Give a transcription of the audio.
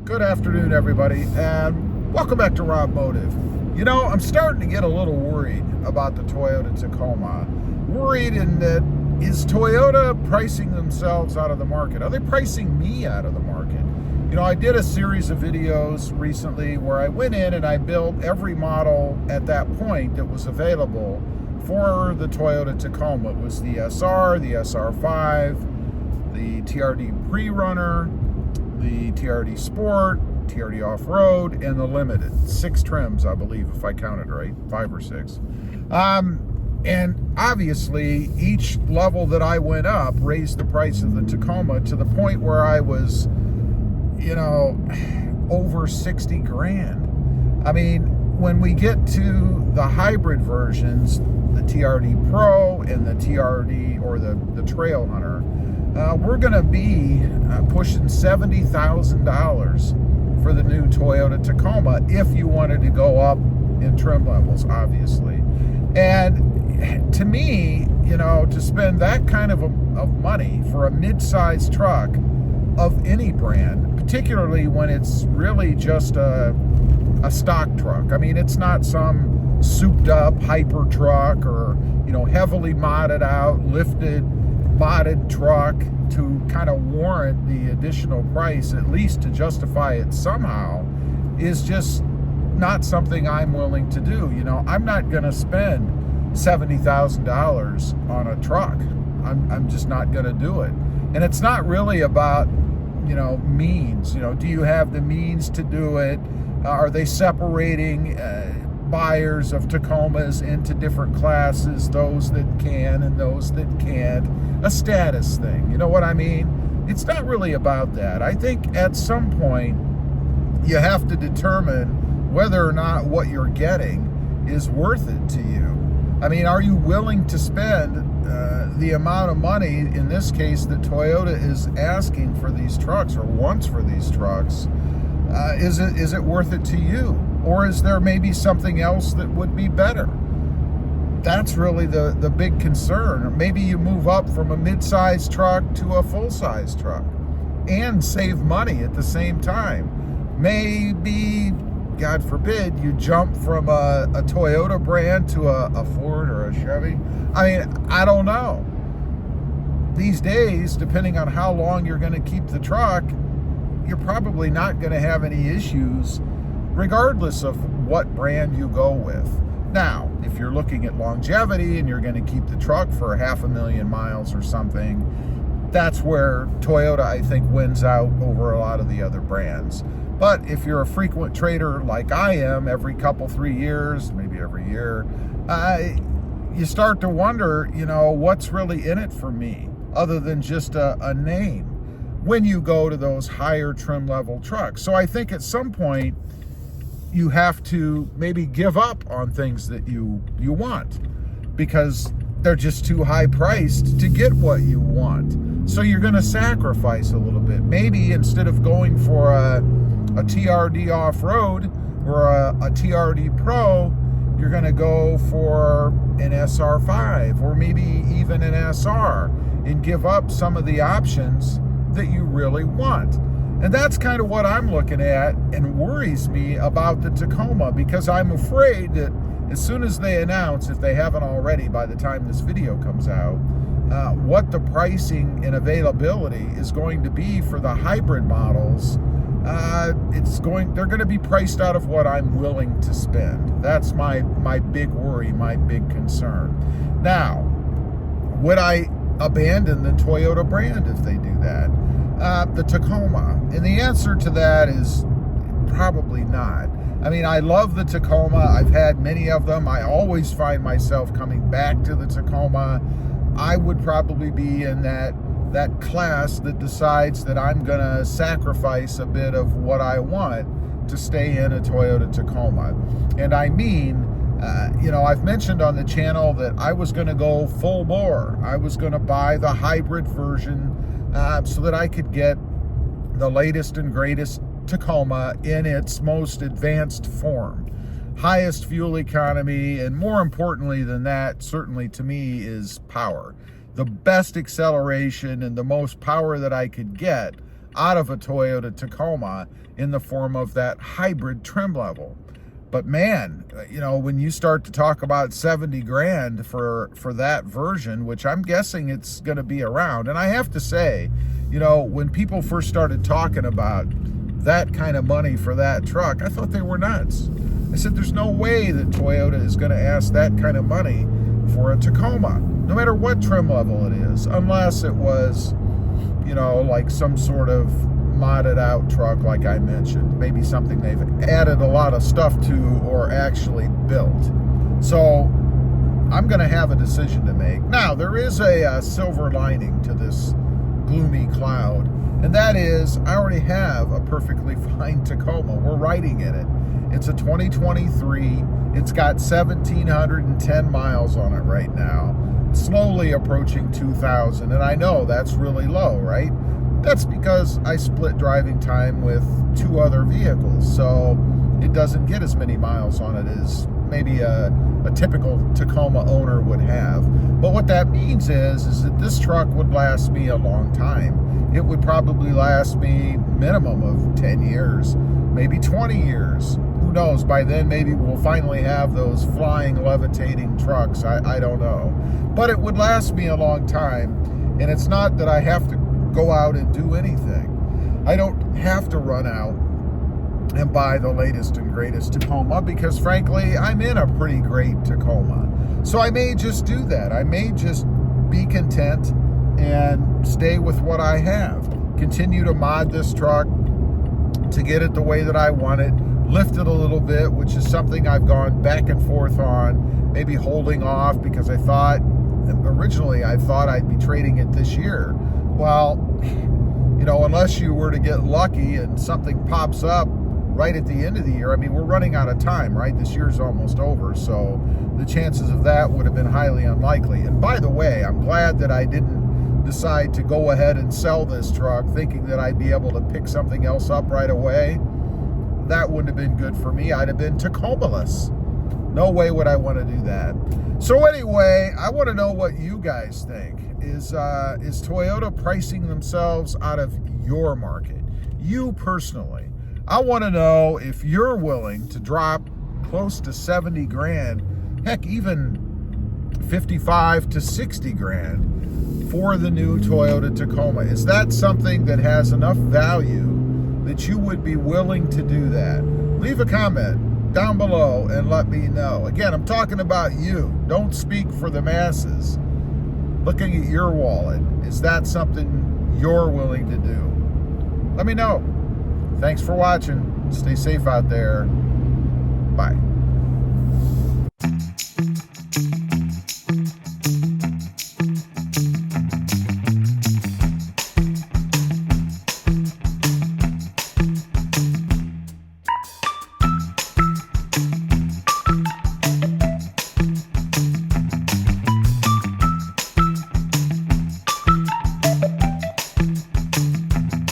Good afternoon, everybody, and welcome back to RobMotive. You know, I'm starting to get a little worried about the Toyota Tacoma. Worried in that, is Toyota pricing themselves out of the market? Are they pricing me out of the market? You know, I did a series of videos recently where I went in and I built every model at that point that was available for the Toyota Tacoma. It was the SR, the SR5, the TRD Pre-Runner, the TRD Sport, TRD Off-Road, and the Limited. 6 trims, I believe, if I counted right, 5 or 6. And obviously, each level that I went up raised the price of the Tacoma to the point where I was, you know, over 60 grand. I mean, when we get to the hybrid versions, the TRD Pro and the TRD, or the Trail Hunter, we're going to be pushing $70,000 for the new Toyota Tacoma if you wanted to go up in trim levels, obviously. And to me, you know, to spend that kind of money for a mid-sized truck of any brand, particularly when it's really just a stock truck. I mean, it's not some souped up hyper truck or, you know, heavily modded out, lifted, modded truck to kind of warrant the additional price, at least to justify it somehow, is just not something I'm willing to do. You know, I'm not going to spend $70,000 on a truck. I'm just not going to do it. And it's not really about, you know, means. You know, do you have the means to do it? Are they separating buyers of Tacomas into different classes, those that can and those that can't? A status thing, you know what I mean? It's not really about that. I think at some point you have to determine whether or not what you're getting is worth it to you. I mean, are you willing to spend the amount of money, in this case, that Toyota is asking for these trucks or wants for these trucks? Is it worth it to you? Or is there maybe something else that would be better? That's really the big concern. Or maybe you move up from a mid-sized truck to a full-size truck and save money at the same time. Maybe, God forbid, you jump from a Toyota brand to a Ford or a Chevy. I mean, I don't know. These days, depending on how long you're going to keep the truck, you're probably not going to have any issues regardless of what brand you go with. Now, if you're looking at longevity and you're going to keep the truck for 500,000 miles or something, that's where Toyota, I think, wins out over a lot of the other brands. But if you're a frequent trader like I am, every couple, 3 years, maybe every year, you start to wonder, you know, what's really in it for me other than just a name when you go to those higher trim level trucks. So I think at some point you have to maybe give up on things that you want because they're just too high priced to get what you want. So you're going to sacrifice a little bit. Maybe instead of going for a TRD Off-Road or a TRD Pro, you're going to go for an SR5 or maybe even an SR and give up some of the options that you really want. And that's kind of what I'm looking at and worries me about the Tacoma, because I'm afraid that as soon as they announce, if they haven't already by the time this video comes out, what the pricing and availability is going to be for the hybrid models, they're going to be priced out of what I'm willing to spend. That's my big worry, my big concern. Now, would I abandon the Toyota brand if they do that? The Tacoma? And the answer to that is probably not. I mean, I love the Tacoma. I've had many of them. I always find myself coming back to the Tacoma. I would probably be in that class that decides that I'm going to sacrifice a bit of what I want to stay in a Toyota Tacoma. And I mean, you know, I've mentioned on the channel that I was going to go full bore. I was going to buy the hybrid version so that I could get the latest and greatest Tacoma in its most advanced form. Highest fuel economy, and more importantly than that, certainly to me, is power. The best acceleration and the most power that I could get out of a Toyota Tacoma in the form of that hybrid trim level. But man, you know, when you start to talk about 70 grand for that version, which I'm guessing it's going to be around, and I have to say, you know, when people first started talking about that kind of money for that truck, I thought they were nuts. I said, there's no way that Toyota is going to ask that kind of money for a Tacoma, no matter what trim level it is, unless it was, you know, like some sort of modded out truck like I mentioned, maybe something they've added a lot of stuff to or actually built. So I'm going to have a decision to make. Now, there is a silver lining to this gloomy cloud, and that is I already have a perfectly fine Tacoma. We're riding in it. It's a 2023. It's got 1,710 miles on it right now, slowly approaching 2,000, and I know that's really low, right? That's because I split driving time with 2 other vehicles, so it doesn't get as many miles on it as maybe a typical Tacoma owner would have. But what that means is that this truck would last me a long time. It would probably last me minimum of 10 years, maybe 20 years. Who knows? By then, maybe we'll finally have those flying, levitating trucks. I don't know. But it would last me a long time, and it's not that I have to go out and do anything. I don't have to run out and buy the latest and greatest Tacoma because, frankly, I'm in a pretty great Tacoma. So I may just do that. I may just be content and stay with what I have. Continue to mod this truck to get it the way that I want it. Lift it a little bit, which is something I've gone back and forth on, maybe holding off because originally I thought I'd be trading it this year. Well, you know, unless you were to get lucky and something pops up right at the end of the year, I mean, we're running out of time, right? This year's almost over, so the chances of that would have been highly unlikely. And by the way, I'm glad that I didn't decide to go ahead and sell this truck thinking that I'd be able to pick something else up right away. That wouldn't have been good for me. I'd have been Tacoma-less. No way would I want to do that. So anyway, I want to know what you guys think. Is Toyota pricing themselves out of your market? You personally. I want to know if you're willing to drop close to 70 grand, heck, even 55 to 60 grand for the new Toyota Tacoma. Is that something that has enough value that you would be willing to do that? Leave a comment down below and let me know. Again, I'm talking about you. Don't speak for the masses. Looking at your wallet, is that something you're willing to do? Let me know. Thanks for watching. Stay safe out there. Bye.